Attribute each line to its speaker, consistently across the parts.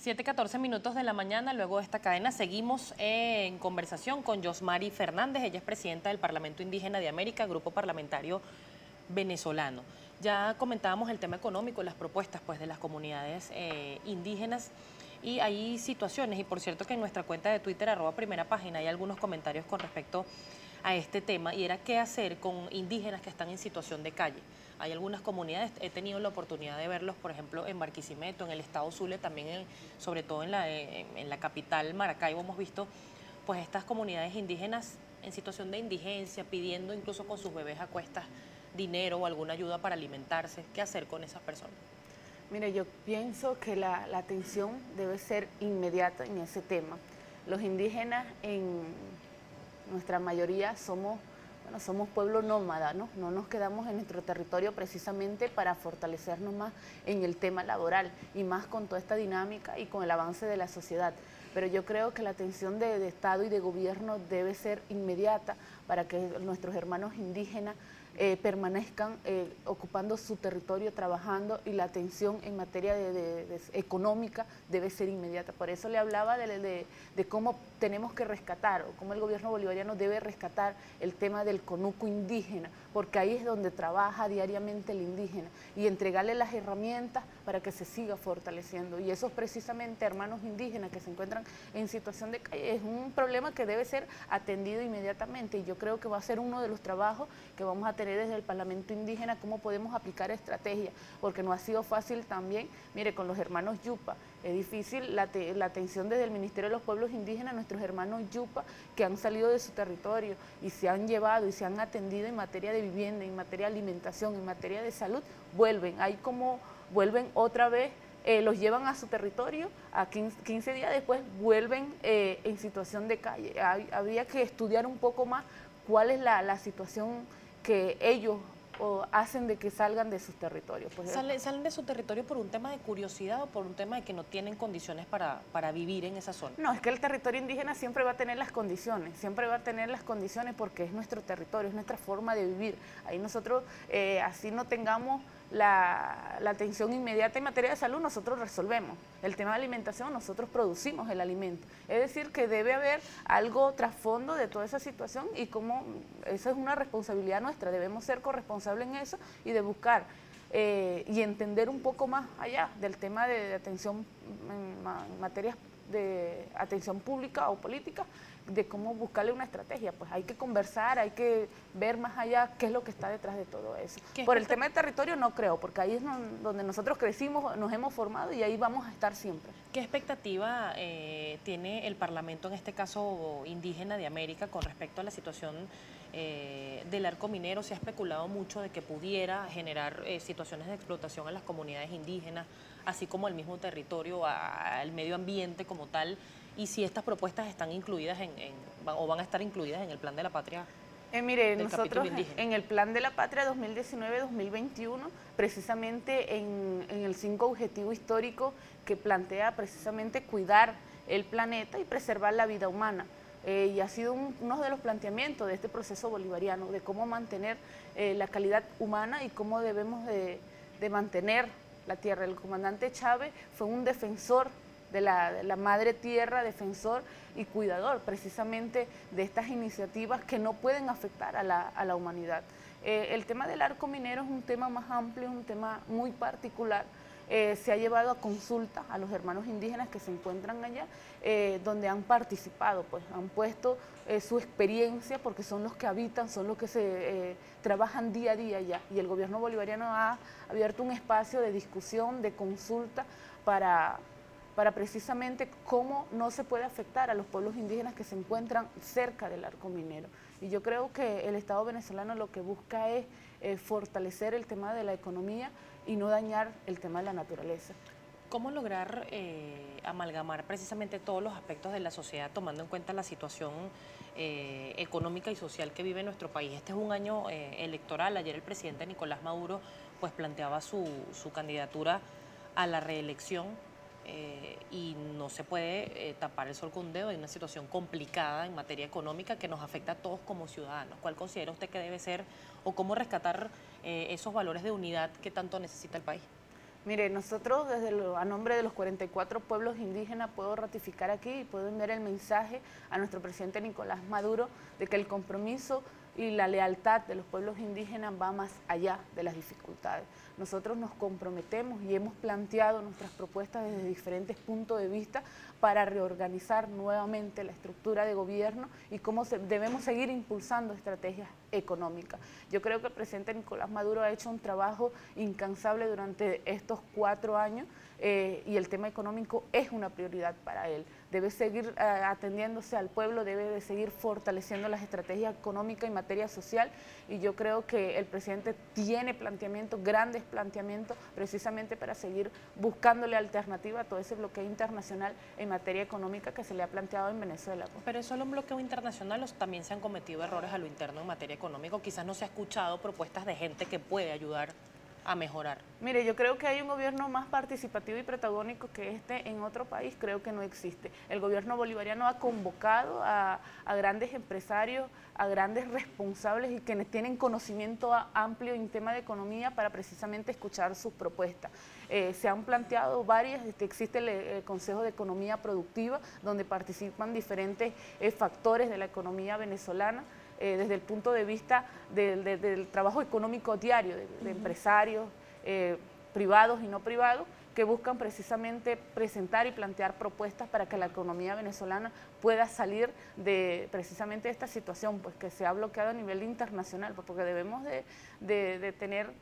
Speaker 1: 7:14 minutos de la mañana, luego de esta cadena seguimos en conversación con Yosmari Fernández, ella es presidenta del Parlamento Indígena de América, grupo parlamentario venezolano. Ya comentábamos el tema económico, las propuestas pues, de las comunidades indígenas y hay situaciones, y por cierto que en nuestra cuenta de Twitter, @primerapágina, hay algunos comentarios con respecto a este tema y era qué hacer con indígenas que están en situación de calle. Hay algunas comunidades, he tenido la oportunidad de verlos, por ejemplo, en Barquisimeto, en el estado Zulia, también sobre todo en la capital Maracaibo hemos visto pues estas comunidades indígenas en situación de indigencia, pidiendo incluso con sus bebés a cuestas dinero o alguna ayuda para alimentarse. ¿Qué hacer con esas personas?
Speaker 2: Mire, yo pienso que la atención debe ser inmediata en ese tema. Los indígenas en nuestra mayoría somos pueblo nómada, ¿no? No nos quedamos en nuestro territorio precisamente para fortalecernos más en el tema laboral y más con toda esta dinámica y con el avance de la sociedad. Pero yo creo que la atención de Estado y de gobierno debe ser inmediata para que nuestros hermanos indígenas permanezcan ocupando su territorio, trabajando, y la atención en materia económica debe ser inmediata. Por eso le hablaba de cómo tenemos que rescatar, o cómo el gobierno bolivariano debe rescatar el tema del conuco indígena, porque ahí es donde trabaja diariamente el indígena, y entregarle las herramientas para que se siga fortaleciendo. Y esos precisamente hermanos indígenas que se encuentran en situación de calle es un problema que debe ser atendido inmediatamente, y yo creo que va a ser uno de los trabajos que vamos a tener desde el Parlamento Indígena, cómo podemos aplicar estrategias, porque no ha sido fácil también. Mire, con los hermanos Yupa, es difícil la atención desde el Ministerio de los Pueblos Indígenas, nuestros hermanos Yupa que han salido de su territorio y se han llevado y se han atendido en materia de vivienda, en materia de alimentación, en materia de salud, vuelven otra vez. Los llevan a su territorio, a 15 días después vuelven en situación de calle. Habría que estudiar un poco más cuál es la situación que ellos hacen de que salgan de sus territorios. Pues,
Speaker 1: ¿Salen de su territorio por un tema de curiosidad o por un tema de que no tienen condiciones para vivir en esa zona?
Speaker 2: No, es que el territorio indígena siempre va a tener las condiciones, porque es nuestro territorio, es nuestra forma de vivir. Ahí nosotros, así no tengamos la atención inmediata en materia de salud, nosotros resolvemos. El tema de alimentación, nosotros producimos el alimento. Es decir, que debe haber algo trasfondo de toda esa situación, y como esa es una responsabilidad nuestra, debemos ser corresponsables en eso y de buscar y entender un poco más allá del tema de atención en materias de atención pública o política, de cómo buscarle una estrategia. Pues hay que conversar, hay que ver más allá qué es lo que está detrás de todo eso. Por el tema de territorio no creo, porque ahí es donde nosotros crecimos, nos hemos formado, y ahí vamos a estar siempre.
Speaker 1: ¿Qué expectativa tiene el Parlamento, en este caso indígena de América, con respecto a la situación del arco minero? Se ha especulado mucho de que pudiera generar situaciones de explotación a las comunidades indígenas, así como al mismo territorio, al medio ambiente como tal, y si estas propuestas están incluidas o van a estar incluidas en el Plan de la Patria.
Speaker 2: Mire, nosotros en el Plan de la Patria 2019-2021, precisamente en el 5 objetivo histórico que plantea precisamente cuidar el planeta y preservar la vida humana. Y ha sido uno de los planteamientos de este proceso bolivariano, de cómo mantener la calidad humana y cómo debemos de mantener la tierra. El comandante Chávez fue un defensor de la madre tierra, defensor y cuidador precisamente de estas iniciativas que no pueden afectar a la humanidad. El tema del arco minero es un tema más amplio, es un tema muy particular. Se ha llevado a consulta a los hermanos indígenas que se encuentran allá, donde han participado, pues han puesto su experiencia, porque son los que habitan, son los que se trabajan día a día allá, y el gobierno bolivariano ha abierto un espacio de discusión, de consulta para precisamente cómo no se puede afectar a los pueblos indígenas que se encuentran cerca del arco minero. Y yo creo que el Estado venezolano lo que busca es fortalecer el tema de la economía y no dañar el tema de la naturaleza.
Speaker 1: ¿Cómo lograr amalgamar precisamente todos los aspectos de la sociedad, tomando en cuenta la situación económica y social que vive nuestro país? Este es un año electoral. Ayer el presidente Nicolás Maduro pues planteaba su candidatura a la reelección. Y no se puede tapar el sol con un dedo. Hay una situación complicada en materia económica que nos afecta a todos como ciudadanos. ¿Cuál considera usted que debe ser o cómo rescatar esos valores de unidad que tanto necesita el país?
Speaker 2: Mire, nosotros a nombre de los 44 pueblos indígenas puedo ratificar aquí y puedo enviar el mensaje a nuestro presidente Nicolás Maduro de que el compromiso y la lealtad de los pueblos indígenas va más allá de las dificultades. Nosotros nos comprometemos y hemos planteado nuestras propuestas desde diferentes puntos de vista para reorganizar nuevamente la estructura de gobierno y cómo debemos seguir impulsando estrategias económicas. Yo creo que el presidente Nicolás Maduro ha hecho un trabajo incansable durante estos 4 años y el tema económico es una prioridad para él. Debe seguir atendiéndose al pueblo, debe de seguir fortaleciendo las estrategias económicas y materia social, y yo creo que el presidente tiene planteamientos, grandes planteamientos, precisamente para seguir buscándole alternativa a todo ese bloqueo internacional en materia económica que se le ha planteado en Venezuela.
Speaker 1: ¿Pero es solo un bloqueo internacional o también se han cometido errores a lo interno en materia económica? Quizás no se ha escuchado propuestas de gente que puede ayudar a mejorar.
Speaker 2: Mire, yo creo que hay un gobierno más participativo y protagónico que este en otro país, creo que no existe. El gobierno bolivariano ha convocado a grandes empresarios, a grandes responsables y quienes tienen conocimiento amplio en tema de economía para precisamente escuchar sus propuestas. Se han planteado varias, existe el Consejo de Economía Productiva, donde participan diferentes factores de la economía venezolana, desde el punto de vista del trabajo económico diario, de empresarios privados y no privados, que buscan precisamente presentar y plantear propuestas para que la economía venezolana pueda salir de precisamente esta situación, pues que se ha bloqueado a nivel internacional, porque debemos de tener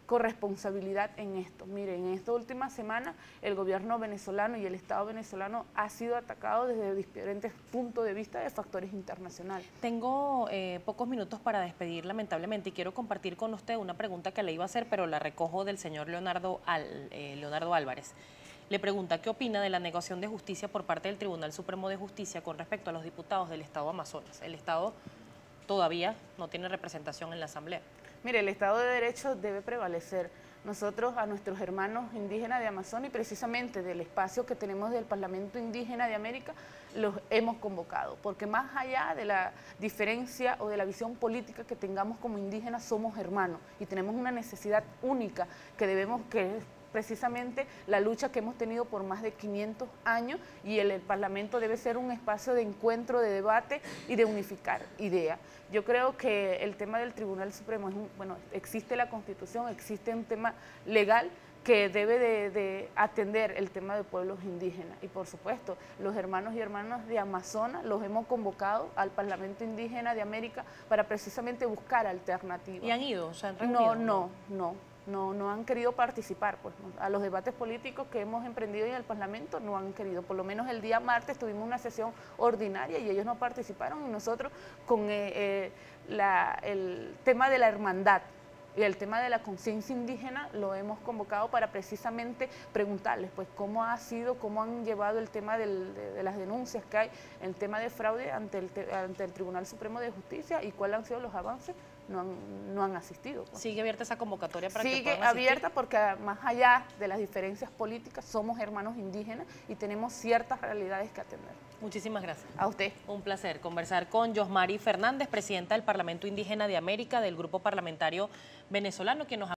Speaker 2: corresponsabilidad en esto. Miren, en esta última semana el gobierno venezolano y el Estado venezolano ha sido atacado desde diferentes puntos de vista de factores internacionales.
Speaker 1: Tengo pocos minutos para despedir, lamentablemente, y quiero compartir con usted una pregunta que le iba a hacer, pero la recojo del señor Leonardo Álvarez. Le pregunta, ¿qué opina de la negación de justicia por parte del Tribunal Supremo de Justicia con respecto a los diputados del Estado Amazonas? El Estado todavía no tiene representación en la Asamblea.
Speaker 2: Mire, el Estado de Derecho debe prevalecer. Nosotros a nuestros hermanos indígenas de Amazonas y precisamente del espacio que tenemos del Parlamento Indígena de América, los hemos convocado, porque más allá de la diferencia o de la visión política que tengamos como indígenas, somos hermanos y tenemos una necesidad única que es precisamente la lucha que hemos tenido por más de 500 años y el Parlamento debe ser un espacio de encuentro, de debate y de unificar ideas. Yo creo que el tema del Tribunal Supremo, existe la Constitución, existe un tema legal que debe de atender el tema de pueblos indígenas. Y por supuesto, los hermanos y hermanas de Amazonas los hemos convocado al Parlamento Indígena de América para precisamente buscar alternativas.
Speaker 1: ¿Y han ido? ¿Se han reunido?
Speaker 2: No han querido participar, pues a los debates políticos que hemos emprendido en el Parlamento no han querido. Por lo menos el día martes tuvimos una sesión ordinaria y ellos no participaron, y nosotros con el tema de la hermandad y el tema de la conciencia indígena lo hemos convocado para precisamente preguntarles pues cómo han llevado el tema de las denuncias que hay, el tema de fraude ante el Tribunal Supremo de Justicia y cuáles han sido los avances. No han asistido. Pues.
Speaker 1: ¿Sigue abierta esa convocatoria para que puedan
Speaker 2: asistir? Sigue abierta porque más allá de las diferencias políticas somos hermanos indígenas y tenemos ciertas realidades que atender.
Speaker 1: Muchísimas gracias.
Speaker 2: A usted.
Speaker 1: Un placer conversar con Yosmari Fernández, presidenta del Parlamento Indígena de América del Grupo Parlamentario Venezolano, quien nos